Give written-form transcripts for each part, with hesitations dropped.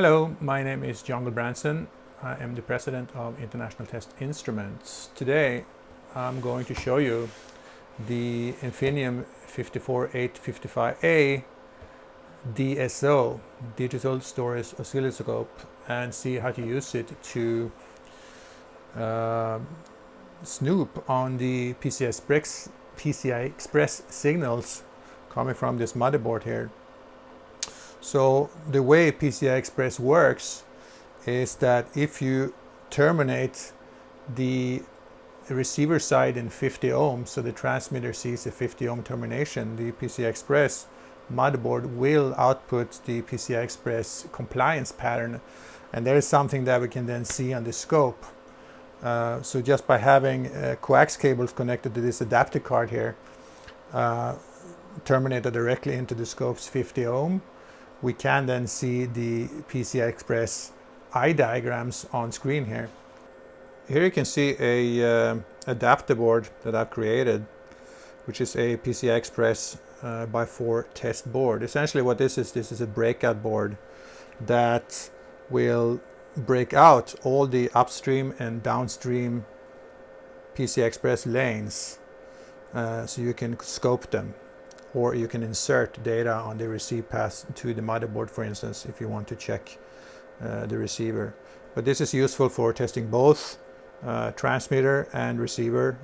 Hello, my name is John Branson. I am the president of International Test Instruments. Today I'm going to show you the Infiniium 54855A DSO, Digital Storage Oscilloscope, and see how to use it to snoop on the PCI Express signals coming from this motherboard here. So the way PCI Express works is that if you terminate the receiver side in 50 ohms, so the transmitter sees a 50 ohm termination, the PCI Express motherboard will output the PCI Express compliance pattern, and there is something that we can then see on the scope. So just by having coax cables connected to this adapter card here, terminated directly into the scope's 50 ohm, we can then see the PCI Express eye diagrams on screen here. Here you can see a adapter board that I've created, which is a PCI Express by 4 test board. Essentially what this is a breakout board that will break out all the upstream and downstream PCI Express lanes, so you can scope them, or you can insert data on the receive path to the motherboard, for instance, if you want to check the receiver. But this is useful for testing both transmitter and receiver.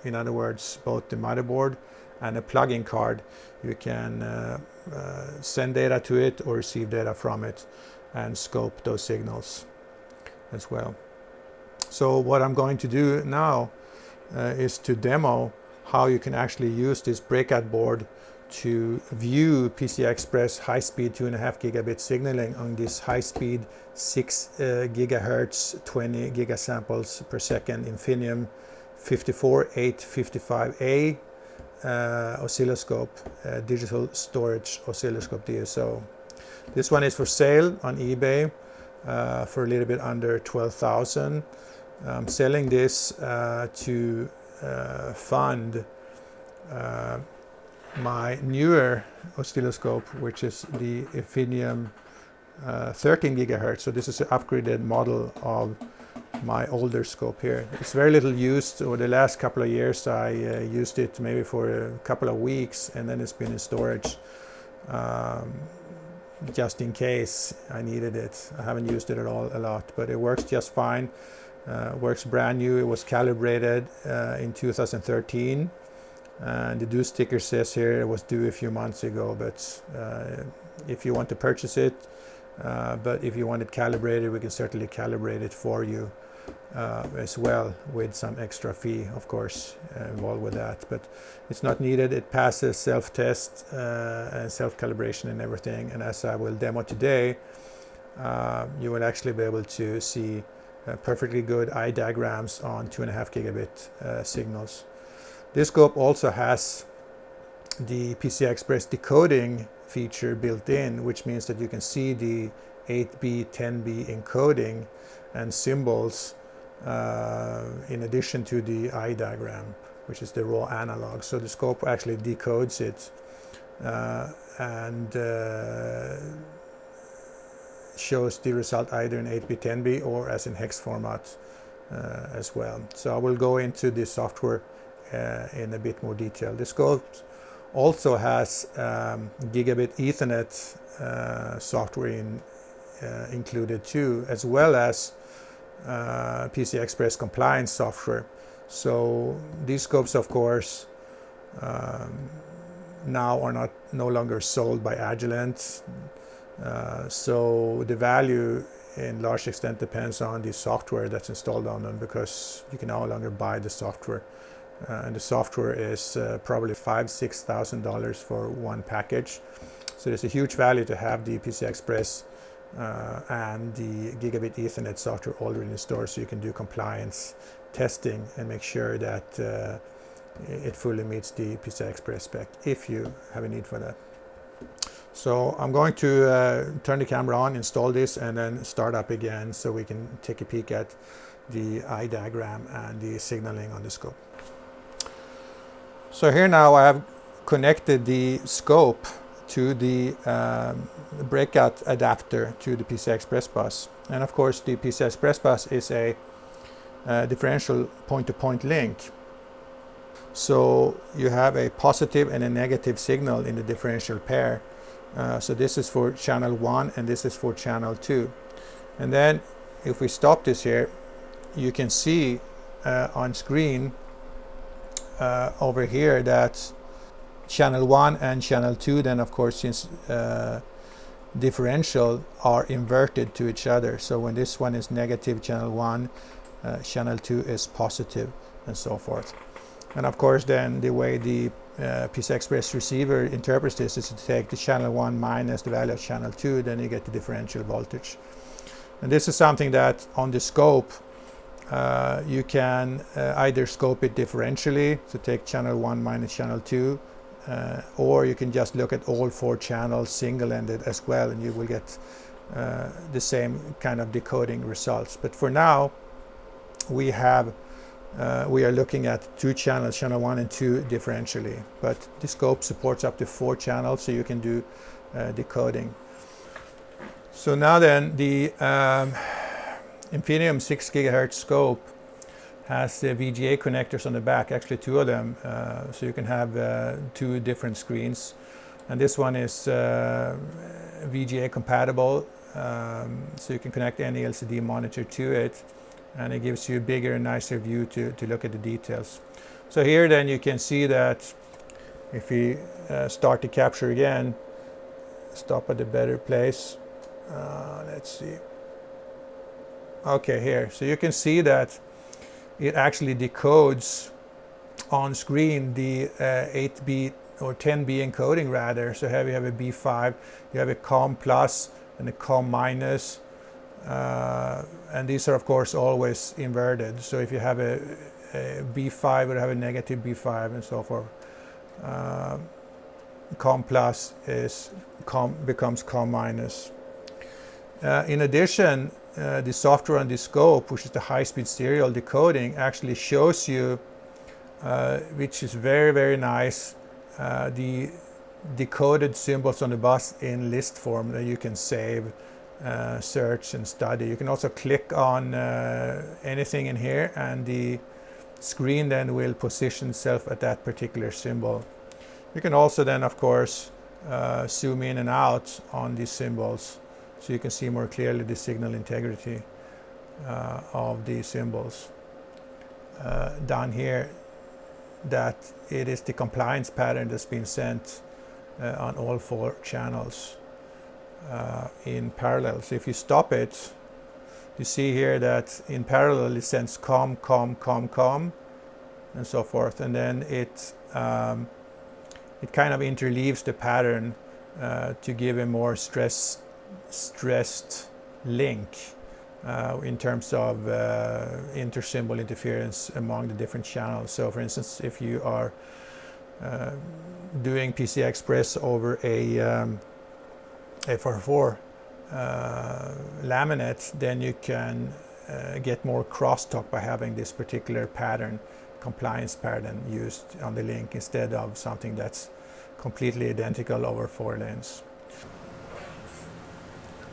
In other words, both the motherboard and a plug-in card. You can send data to it or receive data from it and scope those signals as well. So what I'm going to do now is to demo how you can actually use this breakout board to view PCI Express high-speed 2.5 gigabit signaling on this high-speed 6 gigahertz 20 gigasamples per second Infiniium 54855A oscilloscope, digital storage oscilloscope DSO. This one is for sale on eBay for a little bit under 12,000. I'm selling this to fund my newer oscilloscope, which is the Infiniium 13 gigahertz. So this is an upgraded model of my older scope here. It's very little used. Over the last couple of years I used it maybe for a couple of weeks, and then it's been in storage just in case I needed it. I haven't used it at all a lot, but it works just fine. Works brand new. It was calibrated in 2013, and the due sticker says here it was due a few months ago, but if you want to purchase it, but if you want it calibrated, we can certainly calibrate it for you as well, with some extra fee, of course, involved with that. But it's not needed. It passes self-test and self-calibration and everything, and as I will demo today, you will actually be able to see perfectly good eye diagrams on 2.5 gigabit signals. This scope also has the PCI Express decoding feature built in, which means that you can see the 8B, 10B encoding and symbols in addition to the eye diagram, which is the raw analog. So the scope actually decodes it and shows the result either in 8B, 10B or as in hex format as well. So I will go into the software in a bit more detail. The scope also has gigabit Ethernet software included too, as well as PCI Express compliance software. So these scopes, of course, now are no longer sold by Agilent. So the value in large extent depends on the software that's installed on them, because you can no longer buy the software. And the software is probably $5,000–6,000 for one package. So there's a huge value to have the PCI Express and the gigabit Ethernet software already in store, so you can do compliance testing and make sure that it fully meets the PCI Express spec if you have a need for that. So I'm going to turn the camera on, install this, and then start up again so we can take a peek at the eye diagram and the signaling on the scope. So here now I have connected the scope to the breakout adapter to the PCI Express bus. And of course, the PCI Express bus is a differential point-to-point link. So you have a positive and a negative signal in the differential pair. So this is for channel 1 and this is for channel 2. And then if we stop this here, you can see on screen over here that channel 1 and channel 2 then of course since differential are inverted to each other. So when this one is negative channel 1, channel 2 is positive and so forth. And of course then the way the PCI Express receiver interprets this is to take the channel 1 minus the value of channel 2, then you get the differential voltage. And this is something that on the scope you can either scope it differentially, so take channel 1 minus channel 2, or you can just look at all 4 channels single-ended as well, and you will get the same kind of decoding results. But for now we are looking at 2 channels, channel 1 and 2 differentially, but the scope supports up to 4 channels, so you can do decoding. So now then the Infiniium 6 GHz scope has the VGA connectors on the back, actually 2 of them, so you can have 2 different screens. And this one is VGA compatible, so you can connect any LCD monitor to it, and it gives you a bigger and nicer view to look at the details. So here then you can see that if we start the capture again, stop at a better place. Let's see. Okay, here. So you can see that it actually decodes on screen the 8-bit or 10B encoding rather. So here we have a B5, you have a COM plus and a COM minus. And these are of course always inverted. So if you have a B5, it would have a negative B5 and so forth. COM plus becomes COM minus. In addition, the software on the scope, which is the high-speed serial decoding, actually shows you, which is very, very nice, the decoded symbols on the bus in list form that you can save, search and study. You can also click on anything in here and the screen then will position itself at that particular symbol. You can also then of course zoom in and out on these symbols, so you can see more clearly the signal integrity of these symbols. Down here, that it is the compliance pattern that's been sent on all 4 channels in parallel. So if you stop it, you see here that in parallel it sends COM, COM, COM, COM, and so forth, and then it kind of interleaves the pattern to give a more stressed link in terms of inter-symbol interference among the different channels. So for instance, if you are doing PCI Express over a 4 laminate, then you can get more crosstalk by having this particular pattern, compliance pattern, used on the link instead of something that's completely identical over 4 lanes.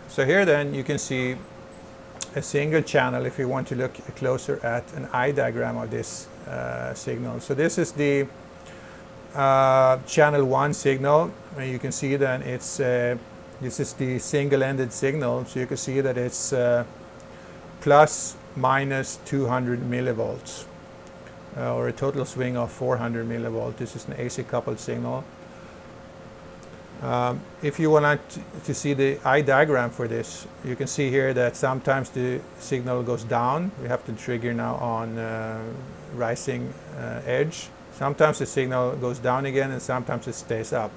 So here then you can see a single channel if you want to look closer at an eye diagram of this signal. So this is the channel 1 signal, and you can see then it's this is the single-ended signal, so you can see that it's plus minus 200 millivolts or a total swing of 400 millivolts. This is an AC coupled signal. If you want to see the eye diagram for this, you can see here that sometimes the signal goes down. We have to trigger now on rising edge. Sometimes the signal goes down again and sometimes it stays up.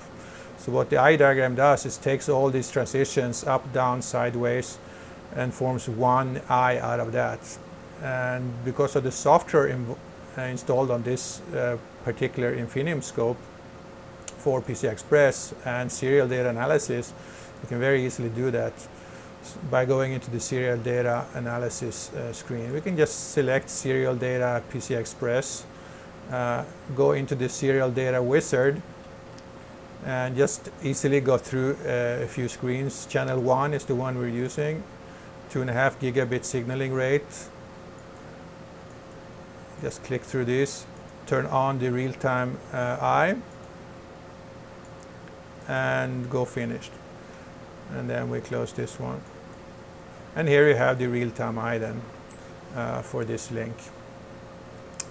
So what the eye diagram does is takes all these transitions up, down, sideways and forms one eye out of that. And because of the software installed on this particular Infiniium scope for PCI Express and serial data analysis, you can very easily do that by going into the serial data analysis screen. We can just select serial data PCI Express, go into the serial data wizard, and just easily go through a few screens. Channel 1 is the one we're using, 2.5 gigabit signaling rate. Just click through this, turn on the real-time eye, and go finished. And then we close this one. And here you have the real-time eye then for this link.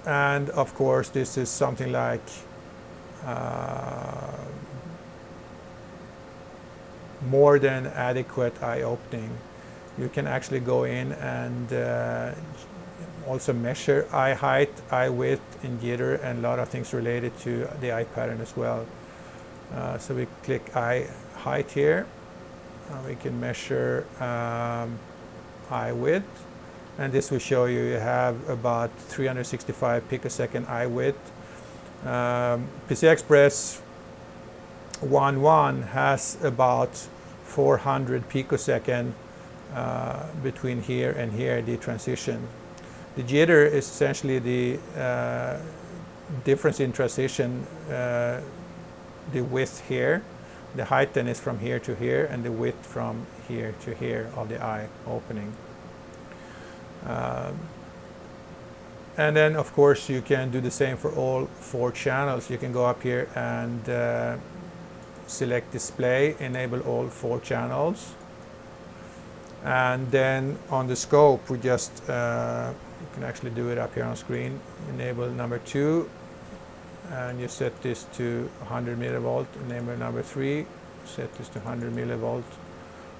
And of course this is something like more than adequate eye opening. You can actually go in and also measure eye height, eye width, and jitter, and a lot of things related to the eye pattern as well. So we click eye height here. We can measure eye width, and this will show you have about 365 picosecond eye width. PCI Express 1.1 has about 400 picosecond between here and here, the transition. The jitter is essentially the difference in transition, the width here. The height then is from here to here, and the width from here to here of the eye opening. And then of course you can do the same for all 4 channels. You can go up here and select display, enable all 4 channels. And then on the scope we just, you can actually do it up here on screen, enable number 2, and you set this to 100 millivolt. Enable number 3, set this to 100 millivolt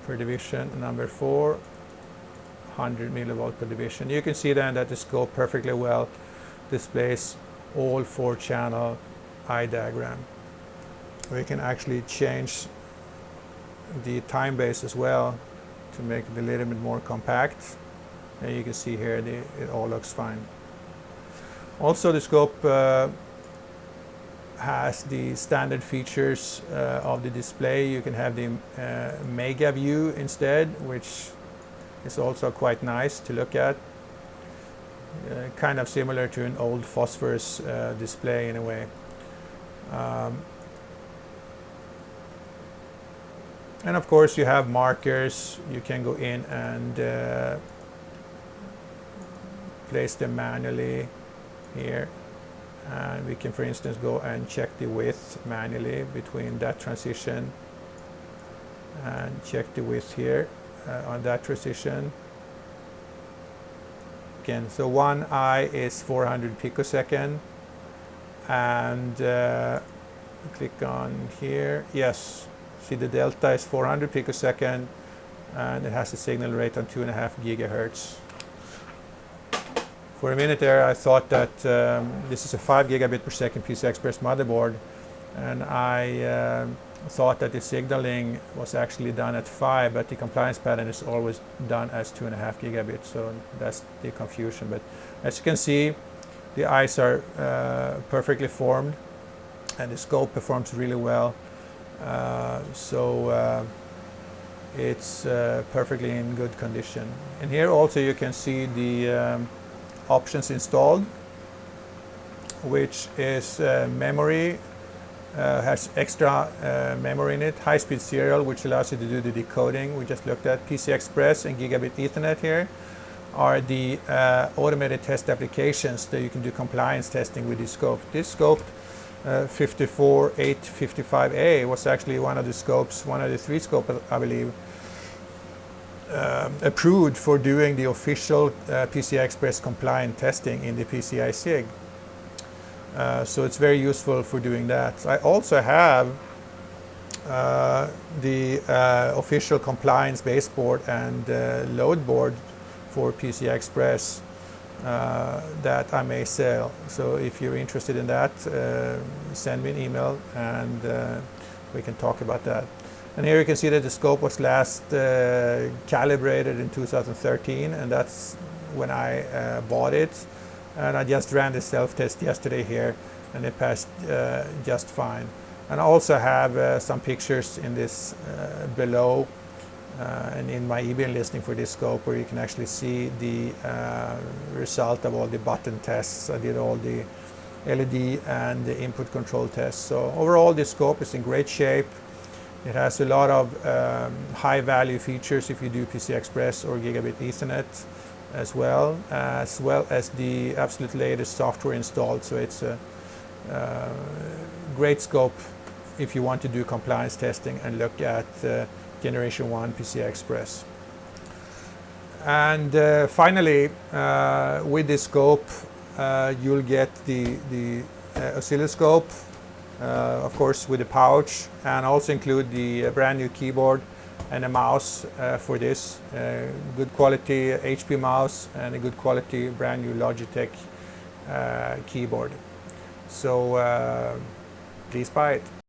per division. Number 4, 100 millivolt per division. You can see then that the scope perfectly well displays all 4 channel eye diagram. We can actually change the time base as well to make it a little bit more compact. And you can see here it all looks fine. Also the scope has the standard features of the display. You can have the mega view instead, which is also quite nice to look at. Kind of similar to an old phosphorus display in a way. And of course you have markers. You can go in and place them manually here. And we can, for instance, go and check the width manually between that transition, and check the width here on that transition. Again, so one eye is 400 picosecond, and click on here. Yes, see the delta is 400 picosecond, and it has a signal rate on 2.5 gigahertz. For a minute there I thought that this is a 5 gigabit per second PCI Express motherboard, and I thought that the signaling was actually done at 5, but the compliance pattern is always done as 2.5 gigabit, so that's the confusion. But as you can see, the eyes are perfectly formed, and the scope performs really well. It's perfectly in good condition. And here also you can see the options installed, which is memory, has extra memory in it, high-speed serial, which allows you to do the decoding we just looked at. PCI Express and Gigabit Ethernet here are the automated test applications that you can do compliance testing with this scope. This scope 54855A was actually one of the scopes, one of the 3 scopes I believe, approved for doing the official PCI Express compliant testing in the PCI SIG. So it's very useful for doing that. I also have the official compliance baseboard and load board for PCI Express that I may sell. So if you're interested in that, send me an email and we can talk about that. And here you can see that the scope was last calibrated in 2013, and that's when I bought it. And I just ran the self-test yesterday here, and it passed just fine. And I also have some pictures in this below and in my email listing for this scope, where you can actually see the result of all the button tests. I did all the LED and the input control test. So overall, this scope is in great shape. It has a lot of high value features if you do PCI Express or Gigabit Ethernet as well as the absolute latest software installed. So it's a great scope if you want to do compliance testing and look at Generation 1 PCI Express. And finally, with this scope, you'll get the oscilloscope, of course, with the pouch, and also include the brand new keyboard and a mouse for this. Good quality HP mouse and a good quality brand new Logitech keyboard. So please buy it.